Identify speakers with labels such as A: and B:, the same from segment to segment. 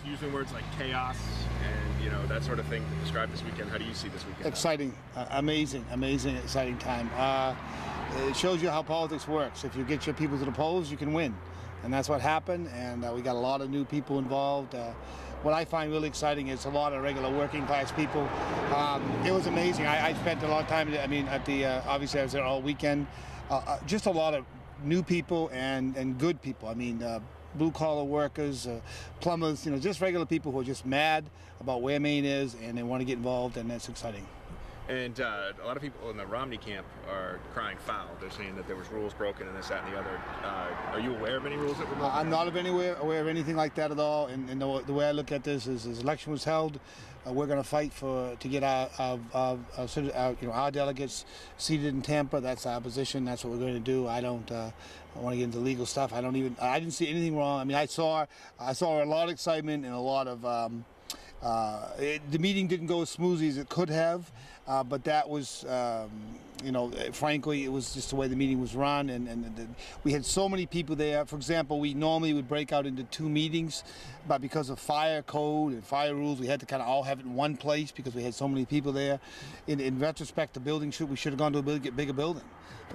A: using words like chaos and, you know, that sort of thing to describe this weekend. How do you see this weekend?
B: Exciting, amazing, exciting time. It shows you how politics works. If you get your people to the polls, you can win. And that's what happened, and we got a lot of new people involved. What I find really exciting is a lot of regular working class people. It was amazing. I spent a lot of time, I mean, at the, obviously I was there all weekend. Just a lot of new people and good people. I mean, blue collar workers, plumbers, you know, just regular people who are just mad about where Maine is and they want to get involved, and that's exciting.
A: And a lot of people in the Romney camp are crying foul. They're saying that there was rules broken and this, that, and the other. Are you aware of any rules that were broken?
B: I'm not aware of anything like that at all. And the way I look at this is, this election was held. We're going to fight to get our delegates seated in Tampa. That's our position. That's what we're going to do. I don't want to get into legal stuff. I didn't see anything wrong. I mean, I saw a lot of excitement and a lot of. The meeting didn't go as smoothly as it could have, but that was, you know, frankly, it was just the way the meeting was run, and we had so many people there. For example, we normally would break out into 2 meetings, but because of fire code and fire rules, we had to kind of all have it in one place because we had so many people there. In retrospect, the building we should have gone to a bigger building,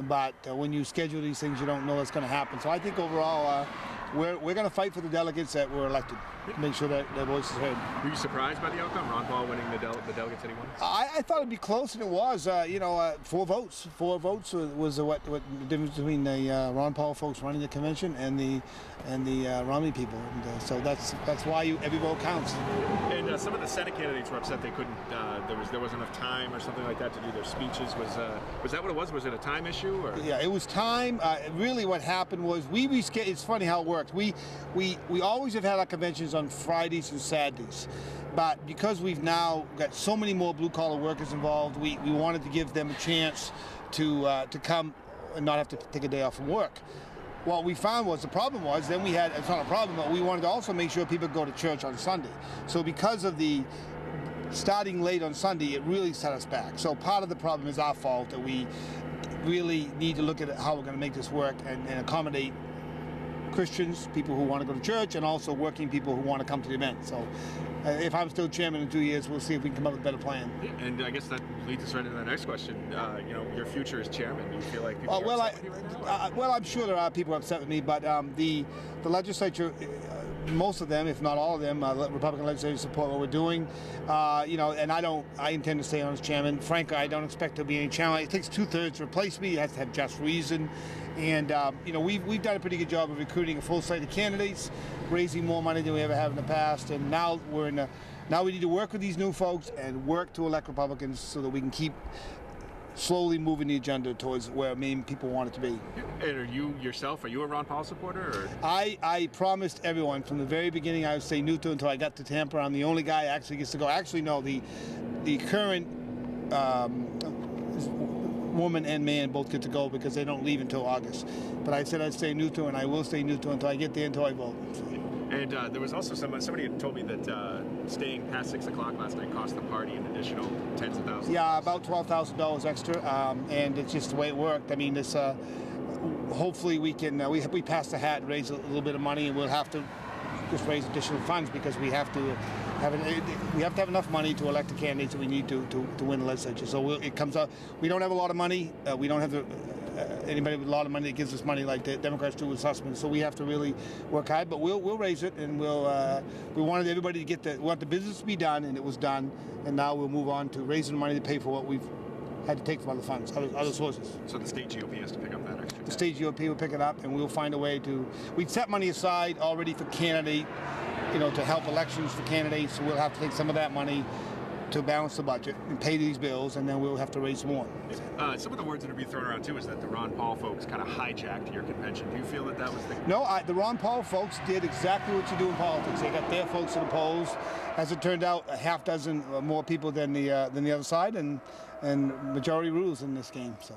B: but when you schedule these things, you don't know what's going to happen. So I think overall, we're going to fight for the delegates that were elected, to make sure that their voice is heard.
A: Were you surprised by the outcome? Ron Paul winning the delegates that he won?
B: I thought it'd be close, and it was. You know, 4 votes. 4 votes was what the difference between the Ron Paul folks running the convention and the Romney people. And so that's why every vote counts.
A: And some of the Senate candidates were upset they couldn't. There wasn't enough time or something like that to do their speeches. Was that what it was? Was it a time issue? Or?
B: Yeah, it was time. Really, what happened was it's funny how it worked. We always have had our conventions on Fridays and Saturdays, but because we've now got so many more blue-collar workers involved, we wanted to give them a chance to come and not have to take a day off from work. What we found was, the problem was, then we had, it's not a problem, but we wanted to also make sure people go to church on Sunday. So because of the starting late on Sunday, it really set us back. So part of the problem is our fault, that we really need to look at how we're going to make this work and accommodate Christians, people who want to go to church, and also working people who want to come to the event. So if I'm still chairman in 2 years, we'll see if we can come up with a better plan.
A: Yeah, and I guess that leads us right into the next question. You know, your future as chairman. Do you feel like people are upset with you right now?
B: Well, I'm sure there are people upset with me, but the legislature, most of them, if not all of them, Republican legislators support what we're doing. You know, and I intend to stay on as chairman. Frankly, I don't expect there'll be any challenge. It takes 2/3 to replace me. It has to have just reason. And you know, we've done a pretty good job of recruiting a full slate of candidates, raising more money than we ever have in the past, and now we need to work with these new folks and work to elect Republicans so that we can keep slowly moving the agenda towards where Maine people want it to be.
A: And are you a Ron Paul supporter? Or?
B: I promised everyone from the very beginning I would stay neutral until I got to Tampa. I'm the only guy who actually gets to go. Actually, no, the current woman and man both get to go because they don't leave until August. But I said I'd stay neutral, and I will stay neutral until I get there, until I vote. So.
A: And there was also somebody had told me that staying past 6 o'clock last night cost the party an additional tens of thousands.
B: Yeah, about $12,000 extra, and it's just the way it worked. I mean, this hopefully we can we pass the hat and raise a little bit of money, and we'll have to just raise additional funds because we have to have enough money to elect the candidates that we need to win the legislature. So it comes out. We don't have a lot of money. We don't have anybody with a lot of money that gives us money like the Democrats do with Sussman. So we have to really work hard. But we'll raise it, and we wanted everybody to we want the business to be done, and it was done. And now we'll move on to raising money to pay for what we've had to take from other funds, other sources.
A: So the state GOP has to pick up that extra.
B: The state GOP will pick it up, and we'll find a way to. We'd set money aside already for candidate, you know, to help elections for candidates. So we'll have to take some of that money to balance the budget and pay these bills, and then we'll have to raise more.
A: Some of the words that are being thrown around too is that the Ron Paul folks kind of hijacked your convention. Do you feel that was the?
B: No, the Ron Paul folks did exactly what you do in politics. They got their folks to the polls. As it turned out, a half dozen more people than the other side, and majority rules in this game. So.